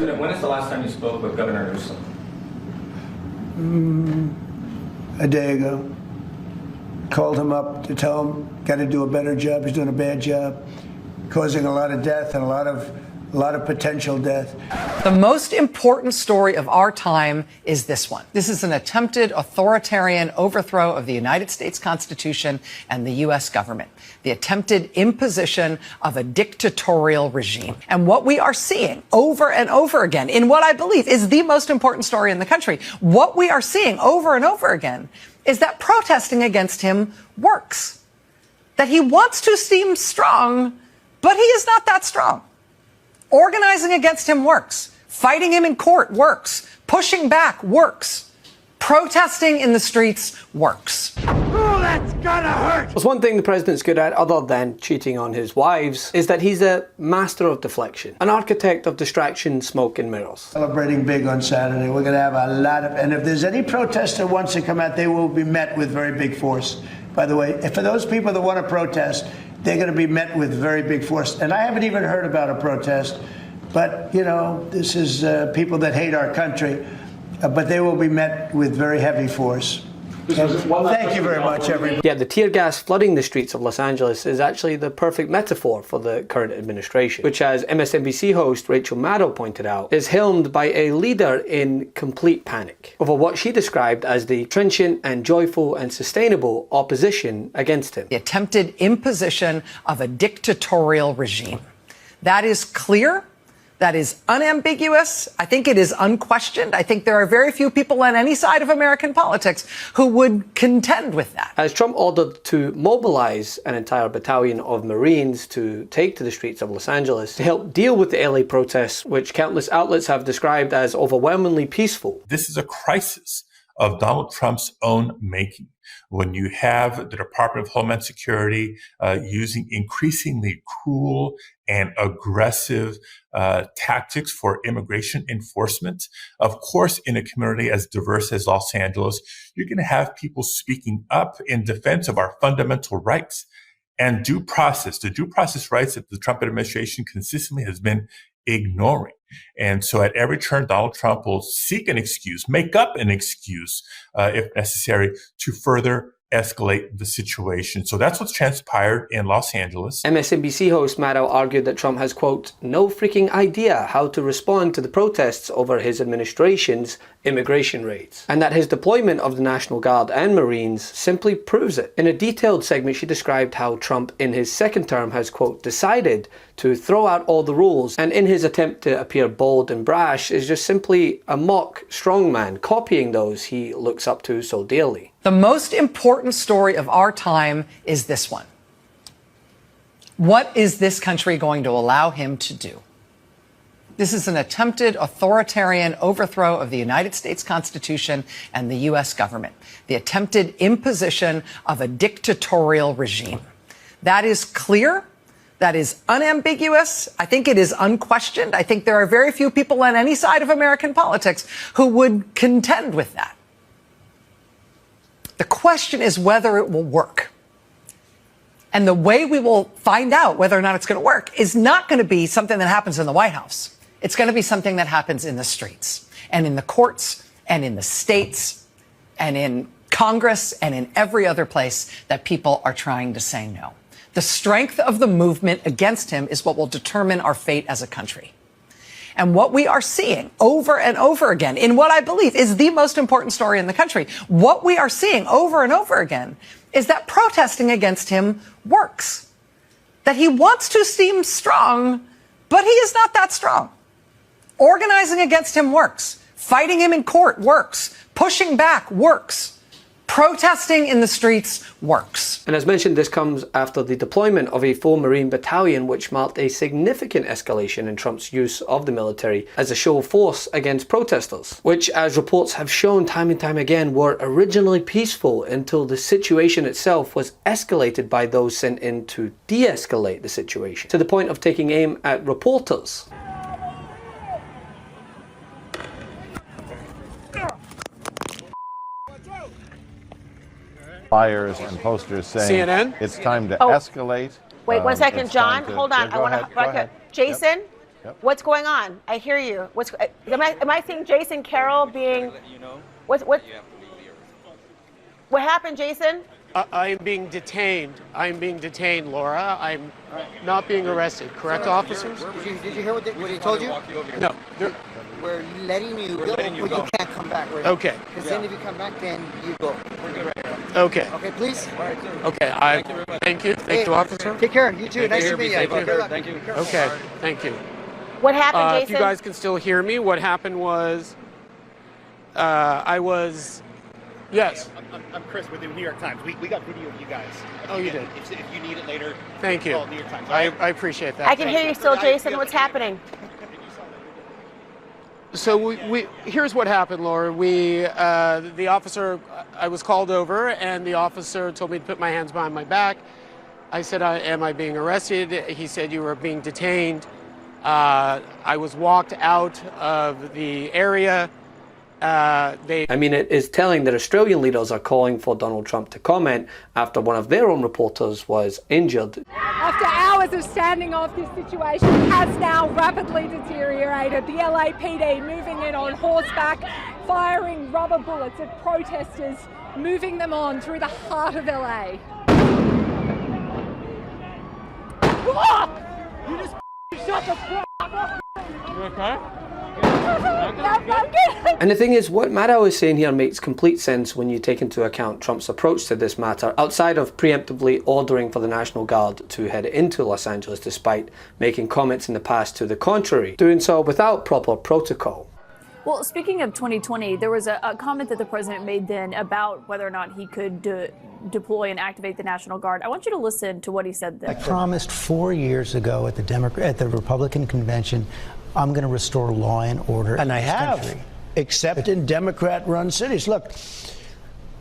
President, when is the last time you spoke with Governor Newsom? A day ago. Called him up to tell him, got to do a better job. He's doing a bad job, causing a lot of death and a lot of potential death. The most important story of our time is this one. This is an attempted authoritarian overthrow of the United States Constitution and the U.S. government, the attempted imposition of a dictatorial regime. And what we are seeing over and over again in what I believe is the most important story in the country, what we are seeing over and over again is that protesting against him works. That he wants to seem strong, but he is not that strong. Organizing against him works. Fighting him in court works. Pushing back works. Protesting in the streets works. Oh, that's gonna hurt! There's one thing the president's good at, other than cheating on his wives, is that he's a master of deflection, an architect of distraction, smoke and mirrors. Celebrating big on Saturday. We're going to have a lot of, and if there's any protester wants to come out, they will be met with very big force. By the way, for those people that want to protest, they're going to be met with very big force. And I haven't even heard about a protest, but, you know, this is people that hate our country, but they will be met with very heavy force. Thank you very much, everybody. Yeah, the tear gas flooding the streets of Los Angeles is actually the perfect metaphor for the current administration, which, as MSNBC host Rachel Maddow pointed out, is helmed by a leader in complete panic over what she described as the trenchant and joyful and sustainable opposition against him. The attempted imposition of a dictatorial regime. That is clear. That is unambiguous. I think it is unquestioned. I think there are very few people on any side of American politics who would contend with that. As Trump ordered to mobilize an entire battalion of Marines to take to the streets of Los Angeles to help deal with the LA protests, which countless outlets have described as overwhelmingly peaceful. This is a crisis of Donald Trump's own making. When you have the Department of Homeland Security using increasingly cruel and aggressive tactics for immigration enforcement, of course, in a community as diverse as Los Angeles, you're going to have people speaking up in defense of our fundamental rights and due process, the due process rights that the Trump administration consistently has been ignoring. And so at every turn, Donald Trump will seek an excuse, make up an excuse, if necessary, to further escalate the situation. So that's what's transpired in Los Angeles. MSNBC host Maddow argued that Trump has, quote, no freaking idea how to respond to the protests over his administration's immigration raids, and that his deployment of the National Guard and Marines simply proves it. In a detailed segment, she described how Trump in his second term has, quote, decided to throw out all the rules, and in his attempt to appear bold and brash is just simply a mock strongman, copying those he looks up to so dearly. The most important story of our time is this one. What is this country going to allow him to do? This is an attempted authoritarian overthrow of the United States Constitution and the U.S. government, the attempted imposition of a dictatorial regime. That is clear. That is unambiguous. I think it is unquestioned. I think there are very few people on any side of American politics who would contend with that. The question is whether it will work. And the way we will find out whether or not it's going to work is not going to be something that happens in the White House. It's going to be something that happens in the streets and in the courts and in the states and in Congress and in every other place that people are trying to say no. The strength of the movement against him is what will determine our fate as a country. And what we are seeing over and over again in what I believe is the most important story in the country, what we are seeing over and over again is that protesting against him works. That he wants to seem strong, but he is not that strong. Organizing against him works. Fighting him in court works. Pushing back works. Protesting in the streets works. And as mentioned, this comes after the deployment of a full Marine battalion, which marked a significant escalation in Trump's use of the military as a show of force against protesters, which, as reports have shown time and time again, were originally peaceful until the situation itself was escalated by those sent in to de-escalate the situation, to the point of taking aim at reporters. Flyers and posters saying CNN? It's time to escalate. Wait 1 second, it's John. time to- Hold on. Yeah, I want go to. ahead. Jason, What's going on? I hear you. Am I seeing Jason Carroll being? What happened, Jason? I am being detained. I am being detained, Laura. I'm not being arrested. Correct, officers? Did you hear what he told you? No. We're letting you go, but you can't come back. Okay. Because then if you come back, then you go. Okay. Okay, please? Okay, thank you. Thank you, officer. Take care. You too. Nice to meet you. Thank you. Okay, thank you. What happened, Jason? If you guys can still hear me, what happened was yes. I'm Chris with the New York Times. We got video of you guys. Oh, you did? If you need it later, thank you. call New York Times. I appreciate that. I can hear you still, Jason. What's happening? So here's what happened, Laura. The officer, I was called over, and the officer told me to put my hands behind my back. I said, am I being arrested? He said, you were being detained. I was walked out of the area. I mean, it is telling that Australian leaders are calling for Donald Trump to comment after one of their own reporters was injured. After hours of standing off, this situation has now rapidly deteriorated. The LAPD moving in on horseback, firing rubber bullets at protesters, moving them on through the heart of LA. You just shut the fuck up. You okay? And the thing is, what Maddow is saying here makes complete sense when you take into account Trump's approach to this matter, outside of preemptively ordering for the National Guard to head into Los Angeles despite making comments in the past to the contrary, doing so without proper protocol. Well, speaking of 2020, there was a comment that the president made then about whether or not he could deploy and activate the National Guard. I want you to listen to what he said then. I promised 4 years ago at the Republican convention, I'm going to restore law and order. And I have, country. except in Democrat-run cities. Look,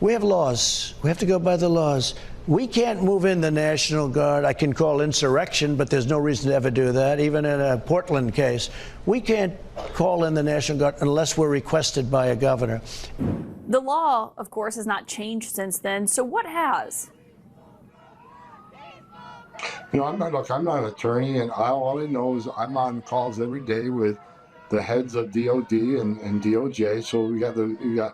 we have laws. We have to go by the laws. We can't move in the National Guard. I can call insurrection, but there's no reason to ever do that, even in a Portland case. We can't call in the National Guard unless we're requested by a governor. The law, of course, has not changed since then. So what has? You know, I'm not an attorney, and all I know is I'm on calls every day with the heads of DOD and DOJ. So we got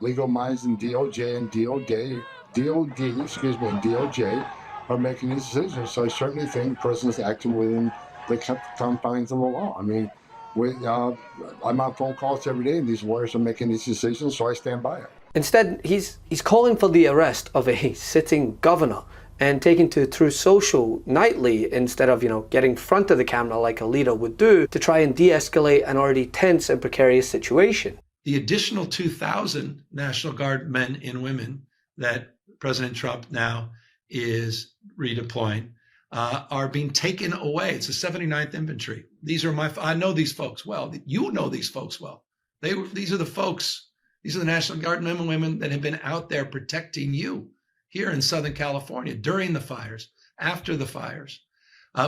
legal minds in DOJ and DOD, and DOJ are making these decisions. So I certainly think the president's acting within the confines of the law. I mean, I'm on phone calls every day, and these lawyers are making these decisions, so I stand by it. Instead, he's calling for the arrest of a sitting governor and taking to Truth Social nightly instead of, getting in front of the camera like a leader would do to try and de-escalate an already tense and precarious situation. The additional 2,000 National Guard men and women that President Trump now is redeploying are being taken away. It's the 79th Infantry. These are I know these folks well. You know these folks well. These are the folks, these are the National Guard men and women that have been out there protecting you here in Southern California during the fires, after the fires.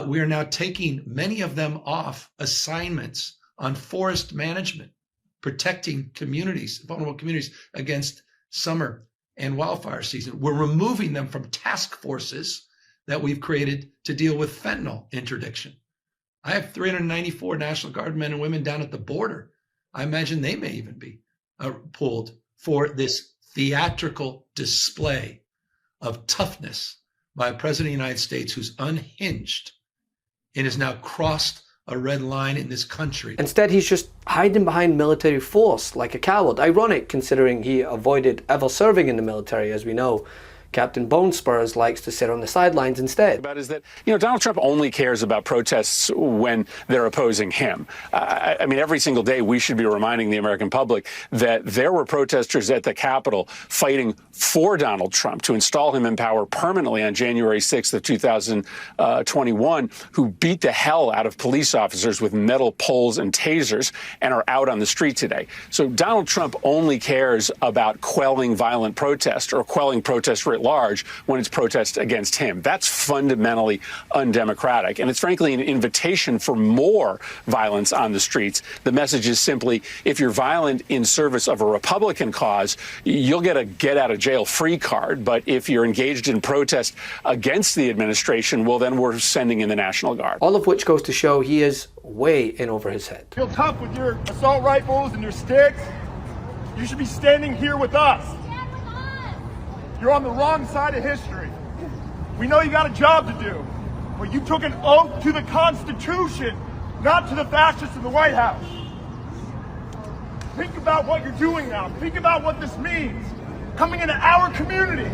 We are now taking many of them off assignments on forest management, protecting communities, vulnerable communities against summer and wildfire season. We're removing them from task forces that we've created to deal with fentanyl interdiction. I have 394 National Guard men and women down at the border. I imagine they may even be pulled for this theatrical display of toughness by a president of the United States who's unhinged and has now crossed a red line in this country. Instead, he's just hiding behind military force like a coward. Ironic, considering he avoided ever serving in the military, as we know. Captain Bone Spurs likes to sit on the sidelines instead. About is that, Donald Trump only cares about protests when they're opposing him. I mean, every single day we should be reminding the American public that there were protesters at the Capitol fighting for Donald Trump to install him in power permanently on January 6th of 2021, who beat the hell out of police officers with metal poles and tasers and are out on the street today. So Donald Trump only cares about quelling violent protest or quelling protest writ large when it's protests against him. That's fundamentally undemocratic. And it's frankly an invitation for more violence on the streets. The message is simply, if you're violent in service of a Republican cause, you'll get a get-out-of-jail-free card. But if you're engaged in protest against the administration, well, then we're sending in the National Guard. All of which goes to show he is way in over his head. Feel tough with your assault rifles and your sticks. You should be standing here with us. You're on the wrong side of history. We know you got a job to do, but you took an oath to the Constitution, not to the fascists in the White House. Think about what you're doing now. Think about what this means. Coming into our community.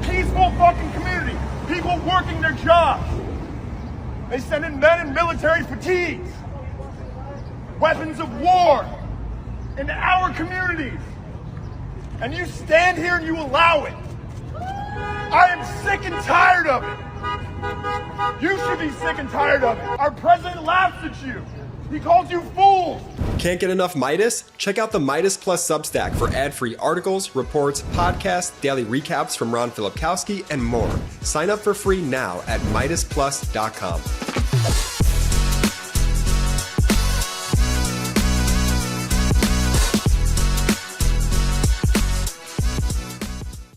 Peaceful fucking community. People working their jobs. They send in men in military fatigues. Weapons of war into our communities. And you stand here and you allow it. I am sick and tired of it. You should be sick and tired of it. Our president laughs at you. He calls you fools. Can't get enough Meidas? Check out the Meidas Plus Substack for ad-free articles, reports, podcasts, daily recaps from Ron Filipkowski, and more. Sign up for free now at MeidasPlus.com.